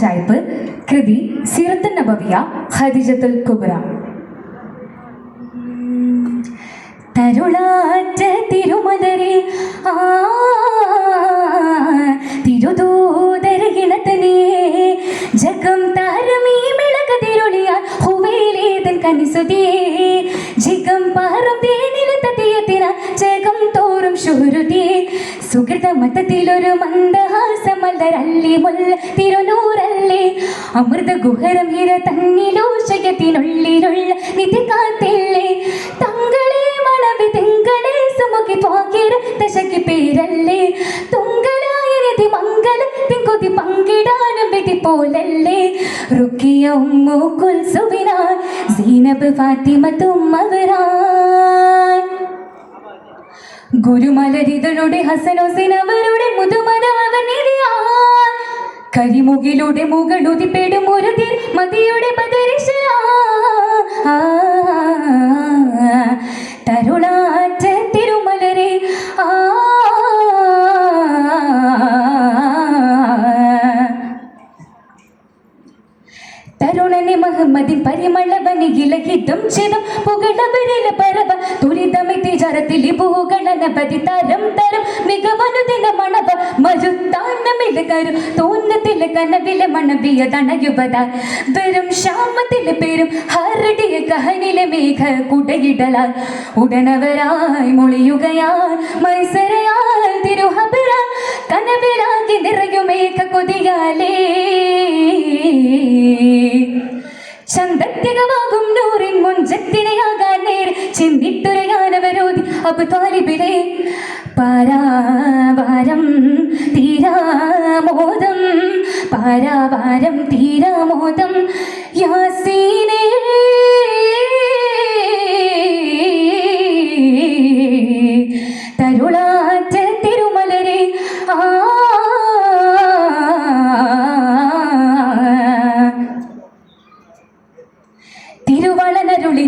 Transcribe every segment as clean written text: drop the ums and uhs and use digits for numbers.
പഞ്ചായത്ത്. കൃതി സീറത്തുൻ നബവിയ ഖദീജത്തുൽ കുബ്ര. തരുളാറ്റ തിരുമലരെ തിരുദൂതരകിണത്തനേ ജഗം താരമീ മിളകതിരുളിയ ഹുവൈലേതൻ കനിസുതേ ജിഗം പാറും തേനിലത്തതിയത്തിന ജഗം തോറും ശുഹൃതേ സുഹൃത മതത്തിലൊരു മന്ദഹാസമല്ലരല്ലേ മുല്ല തിരുനൂറല്ലേ അമൃത ഗുഹരം ഹിര തന്നിലോശയത്തിനുള്ളിലുള്ള നിധി കാത്തില്ലേ തങ്ങളെ മണവി തിങ്കളെ സുമുഖി ത്വാകിര ദശക്ക് പേരല്ലേ തുങ്കലായ നിധി മംഗല തിങ്കുതി പങ്കിടാനും വിധി പോലല്ലേ റുക്കിയ ഉമ്മു കുൽസുബിന സീനബ് ഫാത്തിമത്തും അവരാൻ ഗുരുമലരിതളുടെ ഹസനോസിനവരുടെ മുതുമനവനിധിയാൻ കരിമുകിലൂടെ മുകളുതിപ്പെടും ഒരു തിർ മതിയുടെ പദരിശ തരുളാറ്റ തിരുമലരെ തരുണനെ മുഹമ്മദിൻ പരിമളവനികിലഹിതം ചിതം പുകളവരില പരവ തുരിതമിതി ജരത്തിലി പൂകളനപതി തരം തരം മികവനുദിന മണവ മരുത്താനമിലകരു തോന്നത്തിലെ കനവിലെ മണവിയ തണയുവത വെറും ശ്യാമത്തിലെ പേരും ഹരടിയ കഹനിലെ മേഘ കുടയിടലാൽ ഉടനവരായി മൊളിയുകയാൽ മൈസരയാൽ തിരുഹബര കനവിലാകി നിറയുമേഘ കൊതിയാലേ ചന്തത്തികമാകും നൂറിൻ മുൻജത്തിനെയാകാൻ നേരെ ചിന്തിത്തുരയാനവരോധി അബു താലിബിലെ പാരാവാരം തീരാമോദം പാരാവാരം തീരാമോദം യാസീനേ തരുളാറ്റ തിരുമലരെ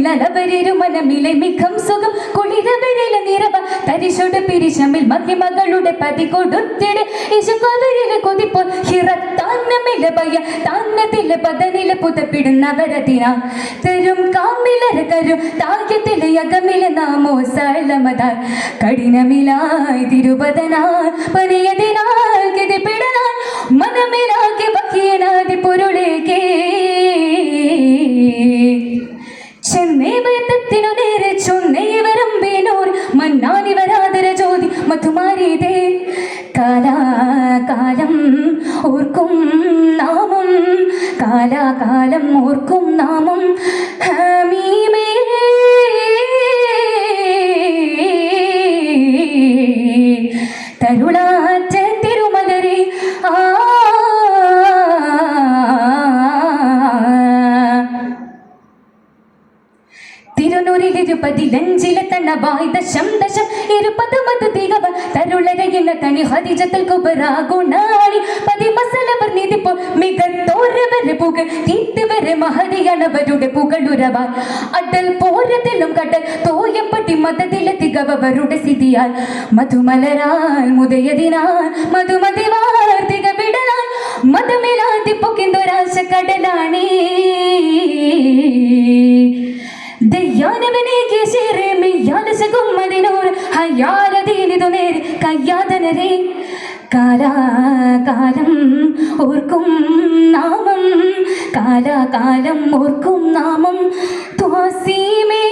തിരുവളനരുളിലവരിരുമനമിലെ മിഖം സുഖം കുളിരവരില നിറവ തരിശുട് പിരിശമിൽ മഹിമകളുടെ പതി കൊടുത്തിട് ഇശുകവരിലെ കൊതിപ്പോൾ ഹിറത്താന്നമില ഭയ താന്നത്തിലെ പദനില പുതപ്പിടുന്നവരതിന തരും കാമിലര കരും താഗ്യത്തിലെ അകമില നാമോ സളമതാൽ കഠിനമിലായി തിരുപതനാൽ പനിയതിനാൽ ഗതിപിടനാൽ മനമിലാകെ വക്കിയനാദി പൊരുളേകേ ചെന്നൈവയത്തിനു നേരെ ചൊന്നൈവരമ്പേനോർ മന്നാനിവരാദര ജ്യോതി മധുമാരിതേ കാലാകാലം ഓർക്കും നാമം കാലാകാലം ഓർക്കും നാമം ഹമീമേ തരുളാറ്റ തിരുമലരെ തിരുനൂറിലിരുപതിലഞ്ചിലെ തണവായി ദശം ദശം ഇരുപത് മത് തികവ തരുളരയിന തനി ഖദീജത്തുൽ കുബ്ര ഗുണാണി പതിമസലവർ നീതിപ്പോൾ മികത്തോരവരെ പുകൾ തീത്തുവരെ മഹതിയണവരുടെ പുകളുരവാൻ അടൽ പോരത്തിലും കടൽ തോയമ്പട്ടി മതത്തിലെ തികവരുടെ സ്ഥിതിയാൽ മധുമലരാൽ മുതയതിനാൽ മധുമതിവാർ തികവിടലാൽ മതമിലാതി പൊക്കിന്തൊരാശ കടലാണേ ദയ്യാനവനേക്ക് ശേറെ മെയ്യാലശകും മതിനോർ ഹയാലതീനിതു നേരെ കയ്യാതനരെ കാലാകാലം ഓർക്കും നാമം കാലാകാലം ഓർക്കും നാമം ത്വാസീമേ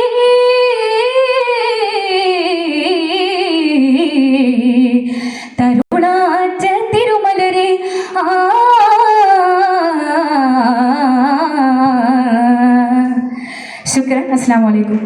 തരുളാറ്റ തിരുമലരെ ശുക്രൻ. അസ്സലാമു അലൈക്കും.